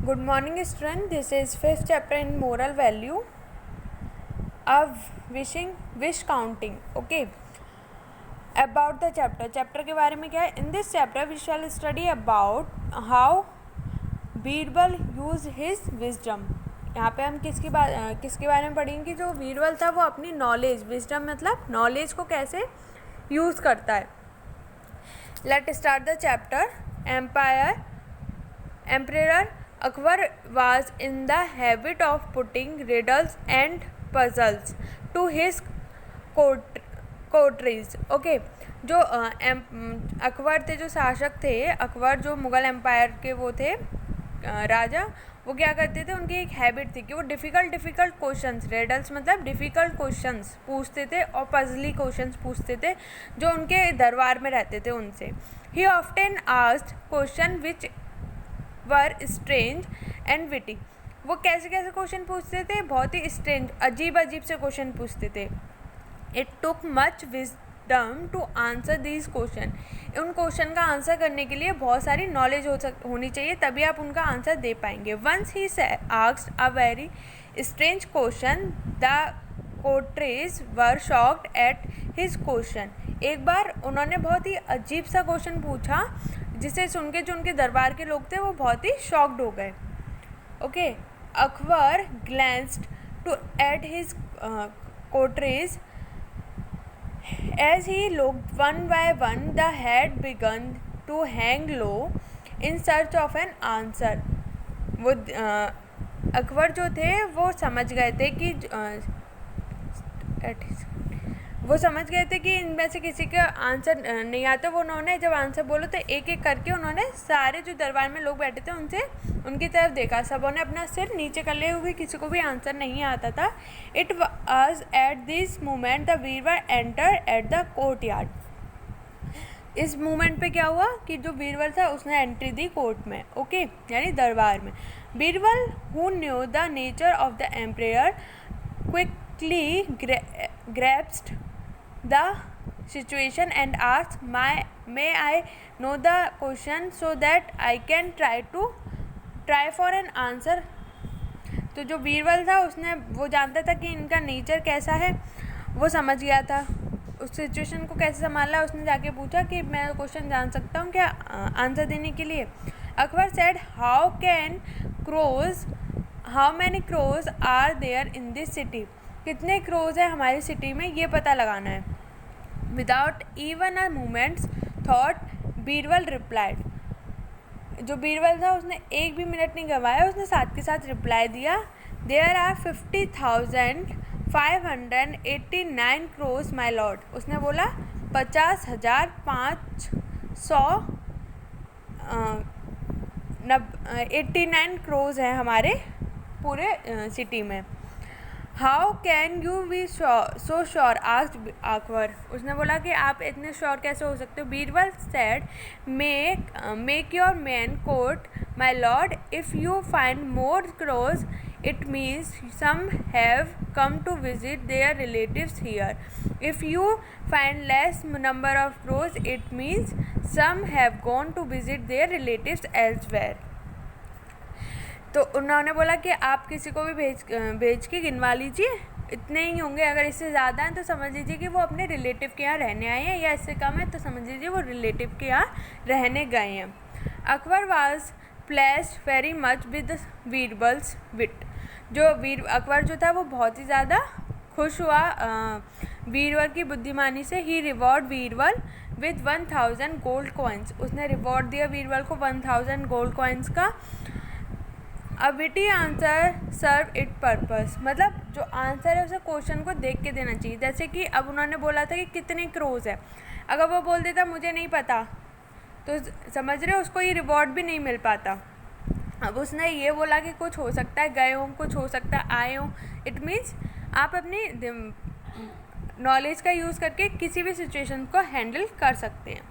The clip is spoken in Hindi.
Good morning student, this is 5th chapter in moral value of wish counting. Okay, about the chapter के बारे में क्या है. In this chapter we shall study about how Birbal use his wisdom. यहाँ पे हम किसके बारे में पढ़ेंगे कि जो बीरबल था वो अपनी नॉलेज, विजडम मतलब नॉलेज को कैसे यूज़ करता है. Let start the chapter. Emperor Akbar was in the habit of putting riddles and puzzles to his courtiers. Okay, जो अकबर थे, जो शासक थे, अकबर जो मुग़ल एम्पायर के वो थे राजा, वो क्या करते थे, उनकी एक हैबिट थी कि वो डिफ़िकल्ट क्वेश्चंस, रिडल्स मतलब डिफ़िकल्ट क्वेश्चंस पूछते थे और पजली क्वेश्चंस पूछते थे जो उनके दरबार में रहते थे उनसे. He often asked question which were strange and witty. वो कैसे क्वेश्चन पूछते थे, बहुत ही स्ट्रेंज, अजीब से क्वेश्चन पूछते थे. It took much wisdom to answer these question. उन क्वेश्चन का आंसर करने के लिए बहुत सारी नॉलेज होनी चाहिए, तभी आप उनका आंसर दे पाएंगे. Once he asked a very strange question, the courtiers were shocked at his question. एक बार उन्होंने बहुत ही अजीब सा क्वेश्चन पूछा जिसे सुन के जो उनके दरबार के लोग थे वो बहुत ही शॉक्ड हो गए. Okay, Akbar glanced to at his courtiers. As he looked one by one, the had begun to hang low in search of an answer. वो अकबर जो थे वो समझ गए थे कि इनमें से किसी का आंसर नहीं आता. वो उन्होंने जब आंसर बोलो तो एक एक करके उन्होंने सारे जो दरबार में लोग बैठे थे उनकी तरफ देखा. सबों ने अपना सिर नीचे कर लिए हुए, किसी को भी आंसर नहीं आता था. It was at this moment the Birbal enter at the courtyard. इस मोमेंट पे क्या हुआ कि जो बीरबल था उसने एंट्री दी कोर्ट में. ओके, यानी दरबार में. Birbal who knew the nature of the emperor quickly grasped the situation and asked, may I know the question so that I can try for an answer. तो जो बीरबल था उसने वो जानता था कि इनका नेचर कैसा है, वो समझ गया था उस सिचुएशन को कैसे संभालना. उसने जाके पूछा कि मैं क्वेश्चन जान सकता हूँ क्या आंसर देने के लिए. Akbar said, how many crows are there in this city. कितने क्रोज है हमारी सिटी में, ये पता लगाना है. Without even a moments thought Birbal replied. जो बीरबल था उसने एक भी मिनट नहीं गंवाया, उसने साथ के साथ रिप्लाई दिया. There are 50,589 crows my lord. उसने बोला 50,589 क्रोज हैं हमारे पूरे सिटी में. How can you be so sure asked Akbar. उसने बोला कि आप इतने श्योर कैसे हो सकते हो. Birbal said, make your man court my lord. If you find more crows it means some have come to visit their relatives here. If you find less number of crows it means some have gone to visit their relatives elsewhere. तो उन्होंने बोला कि आप किसी को भी भेज के गिनवा लीजिए, इतने ही होंगे. अगर इससे ज़्यादा हैं तो समझ लीजिए कि वो अपने रिलेटिव के यहाँ रहने आए हैं, या इससे कम है तो समझ लीजिए वो रिलेटिव के यहाँ रहने गए हैं. Akbar was placed very much with Birbal's wit. जो अकबर जो था वो बहुत ही ज़्यादा खुश हुआ बीरबल की बुद्धिमानी से. He reward Birbal with 1000 gold coins. उसने रिवॉर्ड दिया बीरबल को 1000 गोल्ड कॉइन्स का. A witty answer serve it purpose. मतलब जो आंसर है उसे क्वेश्चन को देख के देना चाहिए. जैसे कि अब उन्होंने बोला था कि कितने क्रोज है, अगर वो बोल देता मुझे नहीं पता तो समझ रहे हो उसको ये रिवॉर्ड भी नहीं मिल पाता. अब उसने ये बोला कि कुछ हो सकता है गए हों, कुछ हो सकता है आए हों. इट मीन्स आप अपनी नॉलेज का यूज़ करके किसी भी सिचुएशन को हैंडल कर सकते हैं.